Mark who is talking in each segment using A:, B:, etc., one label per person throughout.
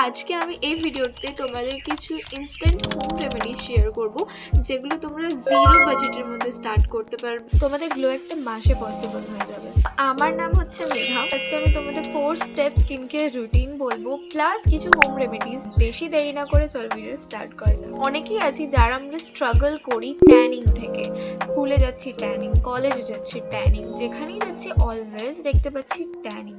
A: আজকে আমি এই ভিডিওতে তোমাদের কিছু ইনস্ট্যান্ট হোম রেমেডি শেয়ার করব যেগুলো তোমরা জিরো বাজেটের মধ্যে স্টার্ট করতে পারবে, তোমাদের গ্লো একটা মাসে পসিবল হয়ে যাবে। আমার নাম হচ্ছে মেঘা। আজকে আমি তোমাদের 4 স্টেপ স্কিন কেয়ার রুটিন বলবো প্লাস কিছু হোম রেমেডিস। বেশি দেরি না করে চল ভিডিও স্টার্ট করা যাক। অনেকেই আছি যারা আমরা স্ট্রাগল করি ট্যানিং থেকে, স্কুলে যাচ্ছি ট্যানিং, কলেজে যাচ্ছি ট্যানিং, যেখানেই যাচ্ছি অলওয়েজ দেখতে পাচ্ছি ট্যানিং।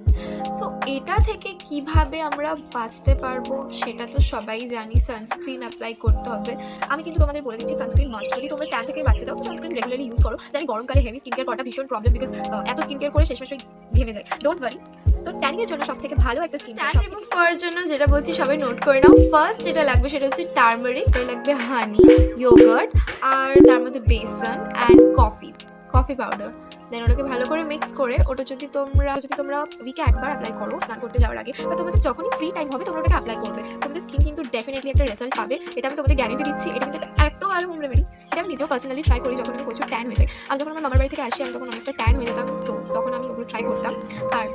A: সো এটা থেকে কিভাবে আমরা বাঁচতে পারবো সেটা তো সবাই জানি, সানস্ক্রিন অ্যাপ্লাই করতে হবে। আমি কিন্তু তোমাদের বলে দিচ্ছি সানস্ক্রিন মাস্ট। যদি তোমরা ট্যান থেকে বাঁচতে চাও তো সানস্ক্রিন রেগুলারলি ইউজ করো। জানি গরমকালে হেভি স্কিন কেয়ার করাটা ভীষণ প্রবলেম, বিকজ এত স্কিন কেয়ার করে শেষমেশ ঘেমে যায়। ডোন্ট ওয়ারি, তো ট্যানিং এর জন্য সব থেকে ভালো একটা স্কিন ট্যান রিমুভ করার জন্য যেটা বলছি সবাই নোট করে নাও। ফার্স্ট যেটা লাগবে সেটা হচ্ছে টার্মারিক, তার লাগবে হানি, ইয়োগার্ট, আর তার মধ্যে বেসন অ্যান্ড কফি পাউডার। দেন ওটাকে ভালো করে মিক্স করে ওটা যদি তোমরা উইকে একবার অ্যাপ্লাই করো স্নান করতে যাওয়ার আগে, বা তোমাদের যখনই ফ্রি টাইম হবে তোমরা ওটাকে অ্যাপ্লাই করবে, তোমাদের স্কিন কিন্তু ডেফিনেটলি একটা রেজাল্ট পাবে। এটা আমি তোমাদের গ্যারেন্টি দিচ্ছি। এটা কিন্তু এত ভালো হোম রেমেডি। এটা আমি নিজেও পার্সোনালি ট্রাই করি যখন আমি প্রচুর ট্যান হয়ে যায়। আমি যখন আমার মামার বাড়ি থেকে আসি আমি তখন অনেকটা ট্যান হয়ে যেতাম, সো তখন আমি ওগুলো ট্রাই করতাম আর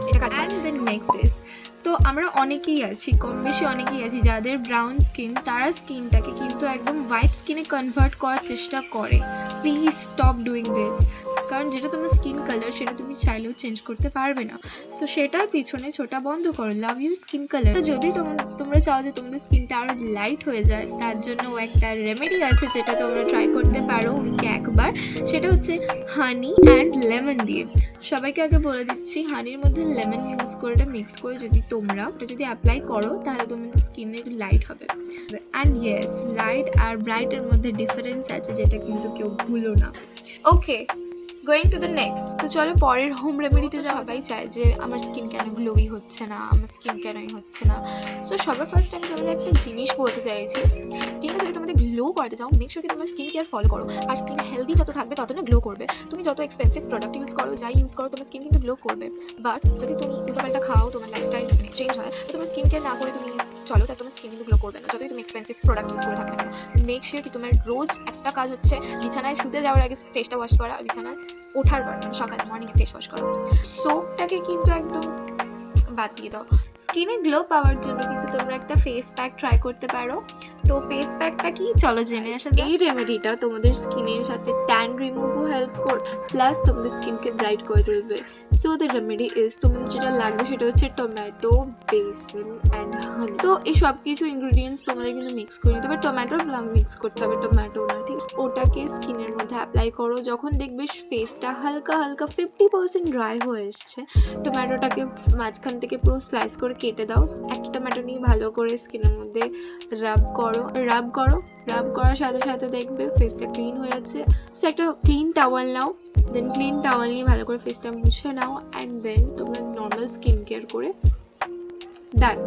A: এটা কাজ। অ্যান্ড দেন নেক্সট ইজ, তো আমরা অনেকেই আছি, কম বেশি অনেকেই আছি যাদের ব্রাউন স্কিন, তারা স্কিনটাকে কিন্তু একদম হোয়াইট স্কিনে কনভার্ট করার চেষ্টা করে। প্লিজ স্টপ ডুইং দিস, কারণ যেটা তোমার স্কিন কালার সেটা তুমি চাইলেও চেঞ্জ করতে পারবে না। সো সেটার পিছনে ছোটা বন্ধ করো, লাভ ইউর স্কিন কালার। তো যদি তোমরা চাও যে তোমাদের স্কিনটা আরও লাইট হয়ে যায়, তার জন্য একটা রেমেডি আছে যেটা তোমরা ট্রাই করতে পারো উইকে একবার। সেটা হচ্ছে হানি অ্যান্ড লেমন দিয়ে। সবাইকে আগে বলে দিচ্ছি, হানির মধ্যে লেমন ইউজ করে এটা মিক্স করে যদি তোমরা ওটা যদি অ্যাপ্লাই করো তাহলে তোমাদের স্কিনে একটু লাইট হবে। অ্যান্ড ইয়েস, লাইট আর ব্রাইটের মধ্যে ডিফারেন্স আছে, যেটা কিন্তু কেউ ভুলো না। ওকে, গোয়িং টু দ্য নেক্সট। তো চলো পরের হোম রেমেডিতে যাওয়া। সবাই চায় যে আমার স্কিন কেন গ্লোই হচ্ছে না, আমার স্কিন কেনই হচ্ছে না। সো সবার ফার্স্ট আমি তোমাদের একটা জিনিস বলতে চাইছি, স্কিনটা যদি তোমাদের গ্লো করতে চাও মেক শিওর কি তোমরা স্কিন কেয়ার ফলো করো। আর স্কিন হেলদি যত থাকবে তত না গ্লো করবে। তুমি যত এক্সপেন্সিভ প্রোডাক্ট ইউজ করো, যাই ইউজ করো, তোমার স্কিন কিন্তু গ্লো করবে। বাট যদি তুমি উল্টোপাল্টা খাও, তোমার লাইফস্টাইল চেঞ্জ হয়, তো তোমার স্কিন কেয়ার না করে তুমি চলো, তাই তোমার স্কিন কিন্তু গ্লো করবে না, যতই তুমি এক্সপেন্সিভ প্রোডাক্ট ইউজ করে থাকবে না। মেক শিওর কি তোমার রোজ একটা কাজ হচ্ছে বিছানায় শুতে যাওয়ার আগে ফেসটা ওয়াশ করা, বিছানায় ওঠার পর মানে সকালে মর্নিংয়ে ফেস ওয়াশ করা। সোপটাকে কিন্তু একদম বাদ দিয়ে দাও। স্কিনে গ্লো পাওয়ার জন্য কিন্তু তোমরা একটা ফেস প্যাক ট্রাই করতে পারো। তো ফেস প্যাকটা কি চলো জেনে আসা। এই রেমেডিটা তোমাদের স্কিনের সাথে ট্যান রিমুভও হেল্প করবে, প্লাস তোমাদের স্কিনকে ব্রাইট করে তুলবে। সো দ্য রেমেডি ইজ, তোমাদের যেটা লাগবে সেটা হচ্ছে টমেটো, বেসন অ্যান্ড হানি। তো এই সব কিছু ইনগ্রিডিয়েন্টস তোমাদের কিন্তু মিক্স করে নিতে হবে। টমেটোর প্লাম মিক্স করতে হবে, টমেটো না, ঠিক। ওটাকে স্কিনের মধ্যে অ্যাপ্লাই করো। যখন দেখবে ফেসটা হালকা 50% ড্রাই হয়ে এসছে, টমেটোটাকে মাঝখান থেকে পুরো স্লাইস করে কেটে দাও। একটা টমেটো নিয়ে ভালো করে স্কিনের মধ্যে রাব করার সাথে সাথে দেখবে ফেসটা ক্লিন হয়ে যাচ্ছে। সো একটা ক্লিন টাওয়াল নাও, দেন ক্লিন টাওয়াল নিয়ে ভালো করে ফেসটা মুছে নাও, অ্যান্ড দেন তোমরা নর্মাল স্কিন কেয়ার করে ডান।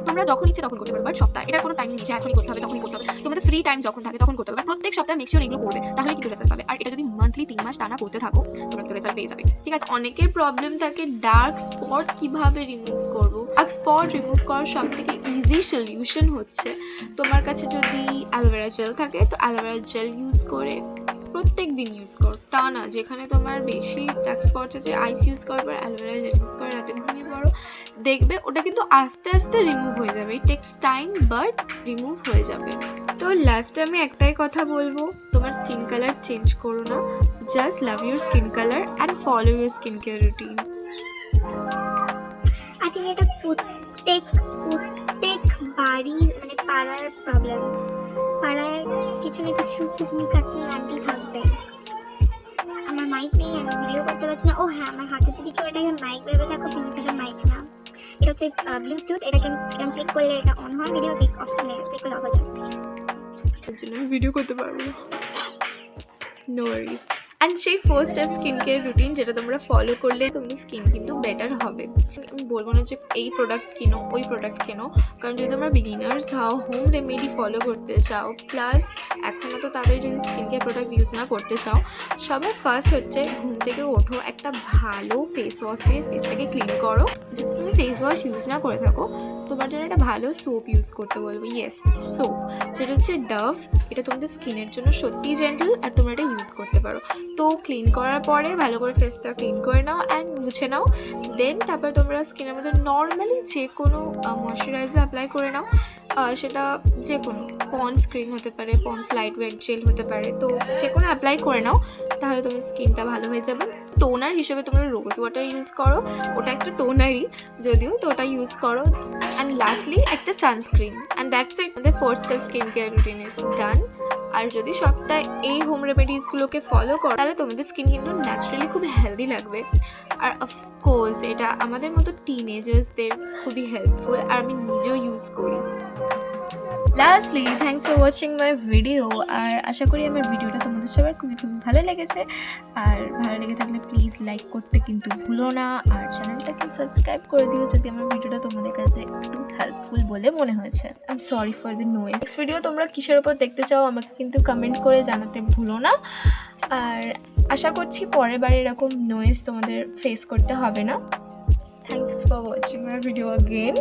A: তোমরা যখন ইচ্ছে তখন করতে পারো, বাট সপ্তাহে এটার কোনো টাইম নেই যে এখনই করতে হবে তখনই করতে হবে। তোমাদের ফ্রি টাইম যখন থাকে তখন করতে হবে, প্রত্যেক সপ্তাহে মেক শিওর এগুলো করবে, তাহলে কিন্তু রেজাল্ট পাবে। আর এটা যদি মান্থলি 3 মাস টানা করতে থাকো তোমরা কিন্তু রেজাল্ট পেয়ে যাবে, ঠিক আছে। অনেকের প্রবলেম থাকে ডার্ক স্পট কিভাবে রিমুভ করবো। ডার্ক স্পট রিমুভ করার সব থেকে ইজি সলিউশন হচ্ছে, তোমার কাছে যদি অ্যালোভেরা জেল থাকে তো অ্যালোভেরা জেল ইউজ করে প্রত্যেক দিন ইউজ করো টানা। যেখানে তোমার বেশি ডার্ক স্পট আছে আইস ইউজ করো, অ্যালোভেরা জেল ইউজ করে রাতে ঘুমিয়ে পড়ো, দেখবে ওটা কিন্তু আস্তে আস্তে রিমুভ হয়ে যাবে। It takes time but remove হয়ে যাবে। তো লাস্টে আমি একটাই কথা বলবো, তোমার স্কিন কালার চেঞ্জ করো না, just love your skin colour and follow your skin care routine.
B: I think এটা প্রত্যেক বাড়ি মানে পাড়ার প্রবলেম। পাড়ায় কিছু না কিছু কুটনি কাটনি আন্টি থাকবে। আমার মাইক নেই, আমি ভিডিও করতে পারছি না। ও হ্যাঁ, আমার হাতে যদি কেউ এটাকে মাইক ভেবে থাকো, প্লিজ এটা মাইক না, এটা হচ্ছে ব্লুটুথ। এটাকে ক্লিক করলে এটা অন হয়, ভিডিও ক্লিক করলে অফ হয়ে যায়।
A: তার জন্য আমি ভিডিও করতে পারবো না, নো ওয়ারিজ। অ্যান্ড সেই 4 স্টেপ স্কিন কেয়ার রুটিন যেটা তোমরা ফলো করলে তোমাদের স্কিন কিন্তু বেটার হবে। আমি বলবো না যে এই প্রোডাক্ট কিনো ওই প্রোডাক্ট কেনো, কারণ যদি তোমরা বিগিনার্স হও, হোম রেমেডি ফলো করতে চাও, প্লাস এখনও তো তাদের যদি স্কিন কেয়ার প্রোডাক্ট ইউজ না করতে চাও, সবার ফার্স্ট হচ্ছে ঘুম থেকে ওঠো, একটা ভালো ফেস ওয়াশ দিয়ে ফেসটাকে ক্লিন করো। যদি তুমি ফেস ওয়াশ ইউজ না করে থাকো তোমার জন্য একটা ভালো সোপ ইউজ করতে বলবো। ইয়েস, সোপ, যেটা হচ্ছে ডাভ। এটা তোমাদের স্কিনের জন্য সত্যিই জেন্টল, আর তোমরা এটা ইউজ করতে পারো। তো ক্লিন করার পরে ভালো করে ফেসটা ক্লিন করে নাও অ্যান্ড মুছে নাও। দেন তারপরে তোমরা স্কিনের মধ্যে নর্মালি যে কোনো ময়শ্চারাইজার অ্যাপ্লাই করে নাও। সেটা যে কোনো পন্ডস ক্রিম হতে পারে, পন্ডস লাইট ওয়েট জেল হতে পারে, তো যে কোনো অ্যাপ্লাই করে নাও, তাহলে তোমার স্কিনটা ভালো হয়ে যাবে। টোনার হিসেবে তোমরা রোজ ওয়াটার ইউজ করো, ওটা একটা টোনারই যদিও, তো ওটা ইউজ করো। অ্যান্ড লাস্টলি একটা সানস্ক্রিন, অ্যান্ড দ্যাটস ইট। আমাদের 4 step skin care routine is done. আর যদি সপ্তাহে এই হোম রেমেডিসগুলোকে ফলো করো, তাহলে তোমাদের স্কিন কিন্তু ন্যাচারালি খুব হেলদি লাগবে। আর অফকোর্স এটা আমাদের মতো টিনেজার্সদের খুবই হেল্পফুল, আর আমি নিজেও ইউজ করি। Lastly thanks for watching my video. আর আশা করি আমার ভিডিওটা তোমাদের সবার খুবই ভালো লেগেছে। আর ভালো লেগে থাকলে প্লিজ লাইক করতে কিন্তু ভুলো না, আর চ্যানেলটাকে সাবস্ক্রাইব করে দিও যদি আমার ভিডিওটা তোমাদের কাছে একটু হেল্পফুল বলে মনে হয়েছে। I am sorry for the noise. Next video তোমরা কিসের উপর দেখতে চাও আমাকে কিন্তু কমেন্ট করে জানাতে ভুলো না। আর আশা করছি পরের বার এরকম নয়েজ তোমাদের ফেস করতে হবে না। Thanks for watching my video again.